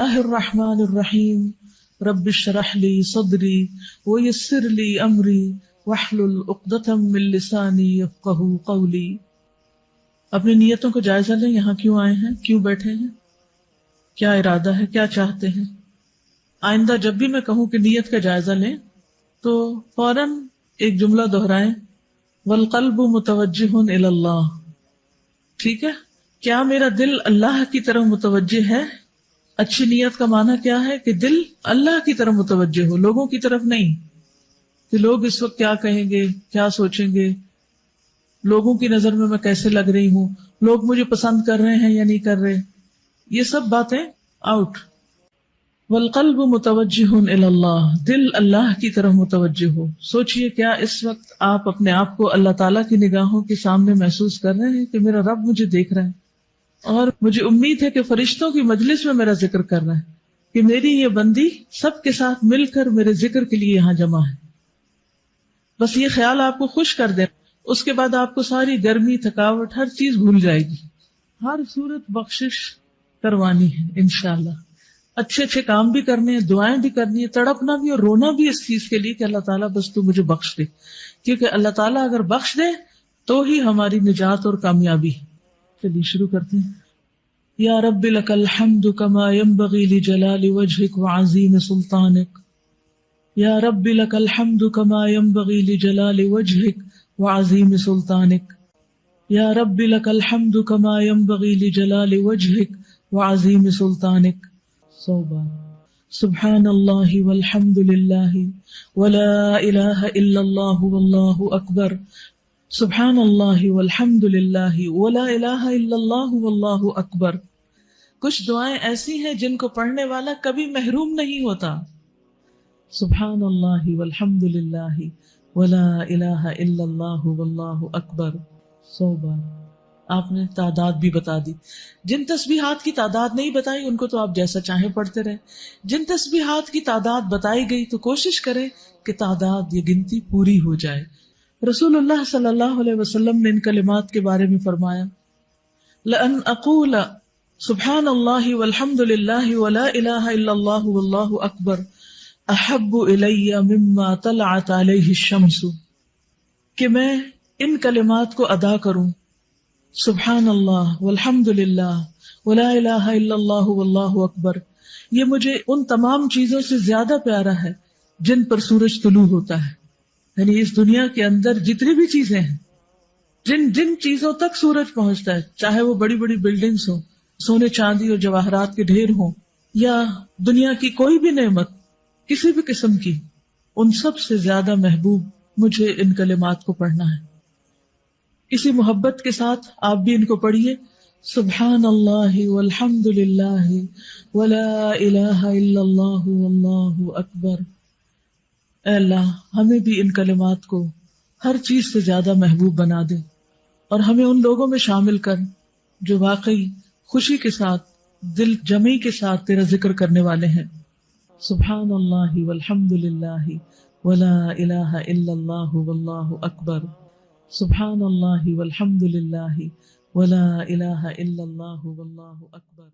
الرحمن الرحیم رب اشرح لی صدری ویسر لی امری واحلل عقدۃ من لسانی یفقہوا قولی۔ اپنی نیتوں کو جائزہ لیں، یہاں کیوں آئے ہیں، کیوں بیٹھے ہیں، کیا ارادہ ہے، کیا چاہتے ہیں۔ آئندہ جب بھی میں کہوں کہ نیت کا جائزہ لیں تو فوراً ایک جملہ دہرائیں، والقلب متوجہ الی اللہ۔ ٹھیک ہے، کیا میرا دل اللہ کی طرف متوجہ ہے؟ اچھی نیت کا معنی کیا ہے کہ دل اللہ کی طرف متوجہ ہو، لوگوں کی طرف نہیں کہ لوگ اس وقت کیا کہیں گے، کیا سوچیں گے، لوگوں کی نظر میں کیسے لگ رہی ہوں، لوگ مجھے پسند کر رہے ہیں یا نہیں کر رہے، یہ سب باتیں آؤٹ۔ والقلب متوجہ الی اللہ، دل اللہ کی طرف متوجہ ہو۔ سوچئے کیا اس وقت آپ اپنے آپ کو اللہ تعالیٰ کی نگاہوں کے سامنے محسوس کر رہے ہیں کہ میرا رب مجھے دیکھ رہا ہے، اور مجھے امید ہے کہ فرشتوں کی مجلس میں میرا ذکر کر رہا ہے، کہ میری یہ بندی سب کے ساتھ مل کر میرے ذکر کے لیے یہاں جمع ہے۔ بس یہ خیال آپ کو خوش کر دے، اس کے بعد آپ کو ساری گرمی، تھکاوٹ، ہر چیز بھول جائے گی۔ ہر صورت بخشش کروانی ہے انشاءاللہ، اچھے اچھے کام بھی کرنے ہیں، دعائیں بھی کرنی ہے، تڑپنا بھی اور رونا بھی اس چیز کے لیے کہ اللہ تعالیٰ بس تو مجھے بخش دے، کیونکہ اللہ تعالیٰ اگر بخش دے تو ہی ہماری نجات اور کامیابی ہے۔ چلیے شروع کرتے ہیں۔ یا رب لک الحمد کما ینبغی لجلال وجہک وعظیم سلطانک، یا رب لک الحمد کما ینبغی لجلال وجہک وعظیم سلطانک، یا رب لک الحمد کما ینبغی لجلال وجہک وعظیم سلطانک۔ 100 بار سبحان اللہ والحمد للہ ولا الہ الا اللہ واللہ اکبر، سبحان اللہ والحمد للہ ولا الہ الا اللہ واللہ اکبر۔ کچھ دعائیں ایسی ہیں جن کو پڑھنے والا کبھی محروم نہیں ہوتا۔ سبحان اللہ والحمد للہ ولا الہ الا اللہ واللہ اکبر 100 بار۔ آپ نے تعداد بھی بتا دی، جن تسبیحات کی تعداد نہیں بتائی ان کو تو آپ جیسا چاہیں پڑھتے رہے، جن تسبیحات کی تعداد بتائی گئی تو کوشش کریں کہ تعداد یہ گنتی پوری ہو جائے۔ رسول اللہ صلی اللہ علیہ وسلم نے ان کلمات کے بارے میں فرمایا، لَأَنْ أَقُولَ سبحان اللہ والحمد للہ ولا الہ الا اللہ واللہ اکبر احب الی مما طلعت علیہ الشمس، کہ میں ان کلمات کو ادا کروں، سبحان اللہ والحمد للہ ولا الہ الا اللہ واللہ اکبر، یہ مجھے ان تمام چیزوں سے زیادہ پیارا ہے جن پر سورج طلوع ہوتا ہے۔ یعنی اس دنیا کے اندر جتنی بھی چیزیں ہیں، جن چیزوں تک سورج پہنچتا ہے، چاہے وہ بڑی بڑی بلڈنگز ہوں، سونے چاندی اور جواہرات کے ڈھیر ہوں، یا دنیا کی کوئی بھی نعمت کسی بھی قسم کی، ان سب سے زیادہ محبوب مجھے ان کلمات کو پڑھنا ہے۔ اسی محبت کے ساتھ آپ بھی ان کو پڑھیے، سبحان اللہ والحمد للہ ولا الہ الا اللہ واللہ اکبر۔ اے اللہ ہمیں بھی ان کلمات کو ہر چیز سے زیادہ محبوب بنا دے، اور ہمیں ان لوگوں میں شامل کر جو واقعی خوشی کے ساتھ، دل جمعی کے ساتھ تیرا ذکر کرنے والے ہیں۔ سبحان اللہ والحمد للہ ولا الہ الا اللہ واللہ اکبر، سبحان اللہ والحمد للہ ولا الہ الا اللہ واللہ اکبر۔